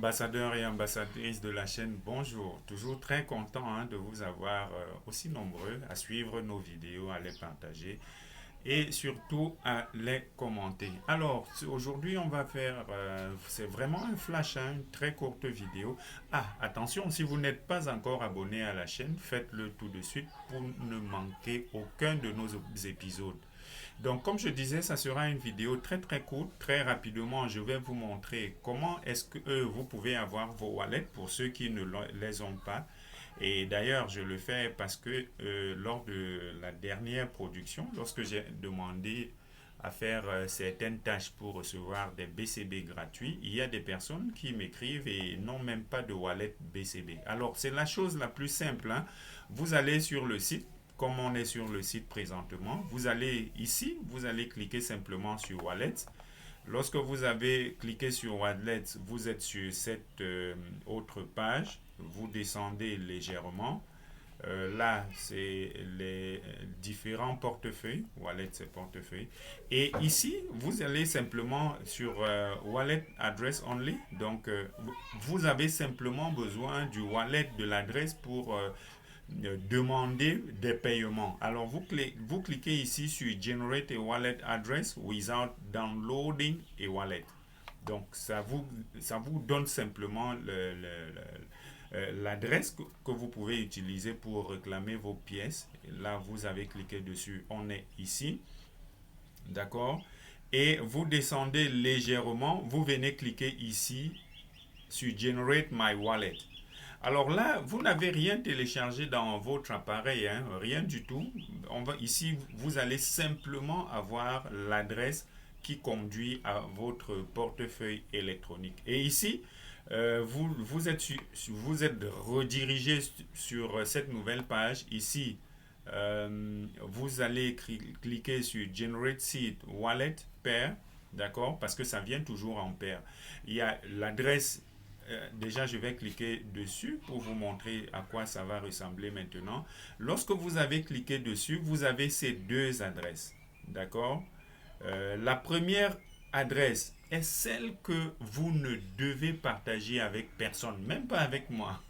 Ambassadeurs et ambassadrices de la chaîne, bonjour. Toujours très content de vous avoir aussi nombreux à suivre nos vidéos, à les partager et surtout à les commenter. Alors, aujourd'hui, on va faire, c'est vraiment un flash, une très courte vidéo. Ah, attention, si vous n'êtes pas encore abonné à la chaîne, faites-le tout de suite pour ne manquer aucun de nos épisodes. Donc, comme je disais, ça sera une vidéo très très courte. Très rapidement, je vais vous montrer comment est-ce que vous pouvez avoir vos wallets pour ceux qui ne les ont pas. Et d'ailleurs, je le fais parce que lors de la dernière production, lorsque j'ai demandé à faire certaines tâches pour recevoir des BCB gratuits, il y a des personnes qui m'écrivent et n'ont même pas de wallet BCB. Alors, c'est la chose la plus simple. Vous allez sur le site, comme on est sur le site présentement, vous allez ici, vous allez cliquer simplement sur Wallet. Lorsque vous avez cliqué sur Wallet, vous êtes sur cette autre page, vous descendez légèrement. Là, c'est les différents portefeuilles. Wallet, c'est portefeuille. Et ici, vous allez simplement sur Wallet Address Only. Donc, vous avez simplement besoin du wallet de l'adresse pour demander des paiements. Alors, vous cliquez ici sur Generate a Wallet Address without downloading a wallet. Donc, ça vous donne simplement l'adresse que vous pouvez utiliser pour réclamer vos pièces. Là, vous avez cliqué dessus. On est ici. D'accord? Et vous descendez légèrement. Vous venez cliquer ici sur Generate My Wallet. Alors là, vous n'avez rien téléchargé dans votre appareil, rien du tout. Ici, vous allez simplement avoir l'adresse qui conduit à votre portefeuille électronique. Et ici, vous êtes redirigé sur cette nouvelle page. Ici, vous allez cliquer sur Generate Seed Wallet Pair, d'accord, parce que ça vient toujours en paire. Il y a l'adresse. Déjà, je vais cliquer dessus pour vous montrer à quoi ça va ressembler maintenant. Lorsque vous avez cliqué dessus, vous avez ces deux adresses. D'accord? La première adresse est celle que vous ne devez partager avec personne, même pas avec moi.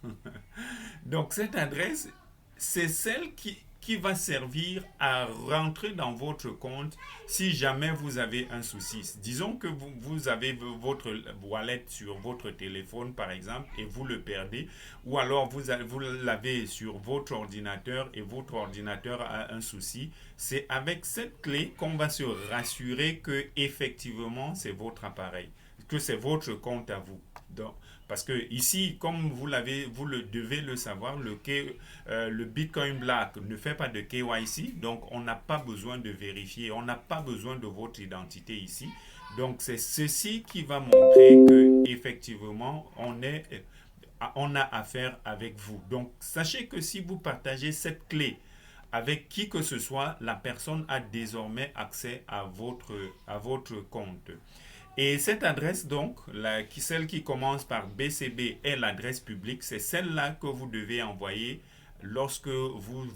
Donc, cette adresse, c'est celle qui va servir à rentrer dans votre compte si jamais vous avez un souci. Disons que vous avez votre wallet sur votre téléphone, par exemple, et vous le perdez, ou alors vous l'avez sur votre ordinateur et votre ordinateur a un souci. C'est avec cette clé qu'on va se rassurer que effectivement c'est votre appareil, que c'est votre compte à vous. Donc, parce que ici, comme vous le devez le savoir, le Bitcoin Black ne fait pas de KYC, donc on n'a pas besoin de vérifier, on n'a pas besoin de votre identité ici. Donc c'est ceci qui va montrer que effectivement on a affaire avec vous. Donc sachez que si vous partagez cette clé avec qui que ce soit, la personne a désormais accès à votre compte. Et cette adresse, donc, celle qui commence par BCB est l'adresse publique, c'est celle-là que vous devez envoyer lorsque vous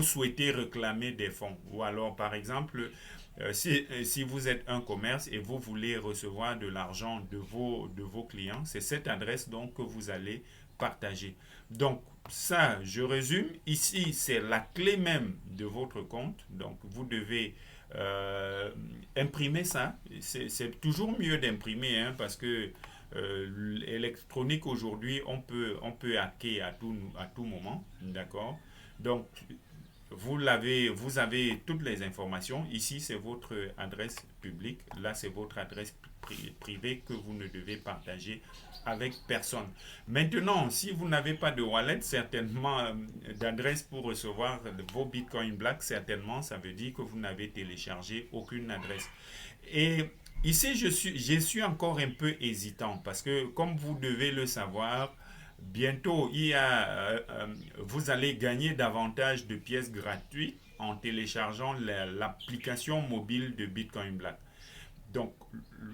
souhaitez réclamer des fonds. Ou alors, par exemple, si vous êtes un commerce et vous voulez recevoir de l'argent de vos clients, c'est cette adresse donc que vous allez partager. Donc, ça, je résume. Ici, c'est la clé même de votre compte. Donc, vous devez imprimer ça. C'est toujours mieux d'imprimer parce que l'électronique aujourd'hui, on peut hacker à tout moment. D'accord? Donc, vous avez toutes les informations. Ici, c'est votre adresse publique. Là, c'est votre adresse privée que vous ne devez partager avec personne. Maintenant, si vous n'avez pas de wallet, certainement d'adresse pour recevoir vos Bitcoin Black, certainement, ça veut dire que vous n'avez téléchargé aucune adresse. Et ici, je suis encore un peu hésitant parce que, comme vous devez le savoir, bientôt, vous allez gagner davantage de pièces gratuites en téléchargeant l'application mobile de Bitcoin Black. Donc,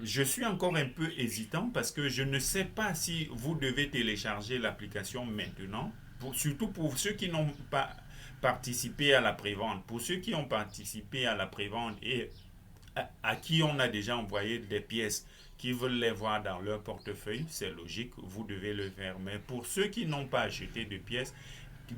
je suis encore un peu hésitant parce que je ne sais pas si vous devez télécharger l'application maintenant, surtout pour ceux qui n'ont pas participé à la prévente. Pour ceux qui ont participé à la prévente et à qui on a déjà envoyé des pièces qui veulent les voir dans leur portefeuille, c'est logique, vous devez le faire. Mais pour ceux qui n'ont pas acheté de pièces,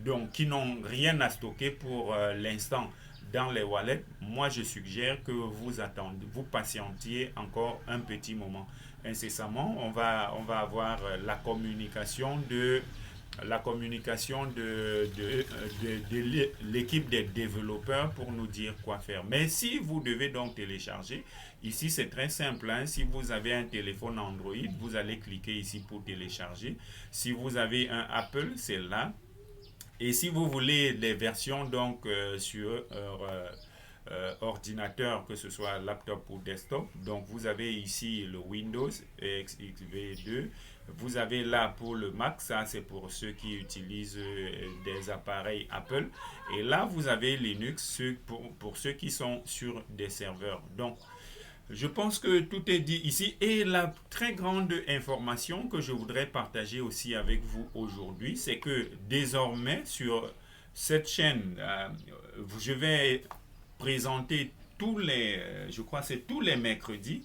donc qui n'ont rien à stocker pour l'instant dans les wallets, moi je suggère que vous attendez, vous patientiez encore un petit moment. Incessamment, on va avoir la communication de l'équipe des développeurs pour nous dire quoi faire. Mais si vous devez donc télécharger, ici c'est très simple, hein. Si vous avez un téléphone Android, vous allez cliquer ici pour télécharger. Si vous avez un Apple, c'est là. Et si vous voulez des versions donc sur ordinateur, que ce soit laptop ou desktop, donc vous avez ici le Windows XV2. Vous avez là pour le Mac, ça c'est pour ceux qui utilisent des appareils Apple. Et là vous avez Linux pour ceux qui sont sur des serveurs. Donc je pense que tout est dit ici. Et la très grande information que je voudrais partager aussi avec vous aujourd'hui, c'est que désormais sur cette chaîne, je vais présenter je crois que c'est tous les mercredis,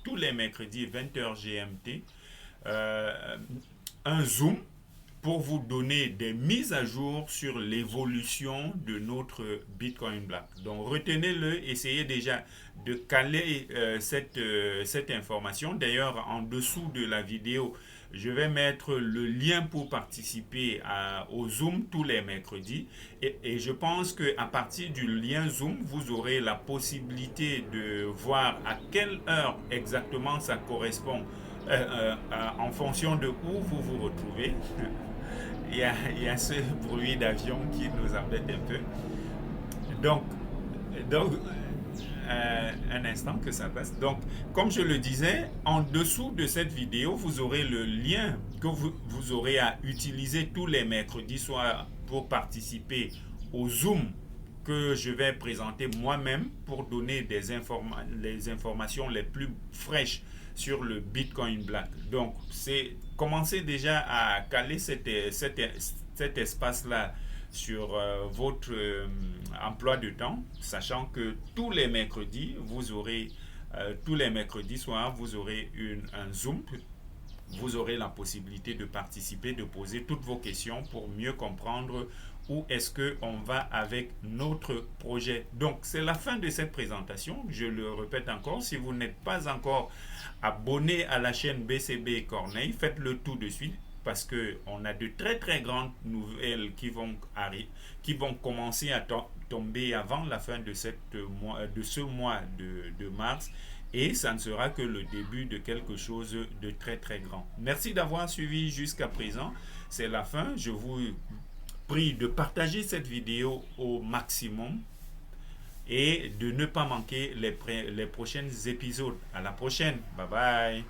tous les mercredis 20h GMT, un Zoom pour vous donner des mises à jour sur l'évolution de notre Bitcoin Black. Donc retenez-le, essayez déjà de caler cette information. D'ailleurs, en dessous de la vidéo, je vais mettre le lien pour participer au Zoom tous les mercredis. Et je pense qu'à partir du lien Zoom, vous aurez la possibilité de voir à quelle heure exactement ça correspond en fonction de où vous vous retrouvez. Il y a ce bruit d'avion qui nous embête un peu. Donc, un instant que ça passe. Donc, comme je le disais, en dessous de cette vidéo, vous aurez le lien que vous aurez à utiliser tous les mercredis soirs pour participer au Zoom que je vais présenter moi-même pour donner les informations les plus fraîches sur le Bitcoin Black. Donc, commencez déjà à caler cet espace-là sur votre emploi de temps, sachant que tous les mercredis soirs, vous aurez un Zoom. Vous aurez la possibilité de participer, de poser toutes vos questions pour mieux comprendre où est-ce qu'on va avec notre projet. Donc, c'est la fin de cette présentation. Je le répète encore, si vous n'êtes pas encore abonné à la chaîne BCB Corneille, faites-le tout de suite parce qu'on a de très très grandes nouvelles qui vont commencer à tomber avant la fin de ce mois de mars. Et ça ne sera que le début de quelque chose de très très grand. Merci d'avoir suivi jusqu'à présent. C'est la fin. Je vous prie de partager cette vidéo au maximum et de ne pas manquer les prochains épisodes. À la prochaine. Bye bye.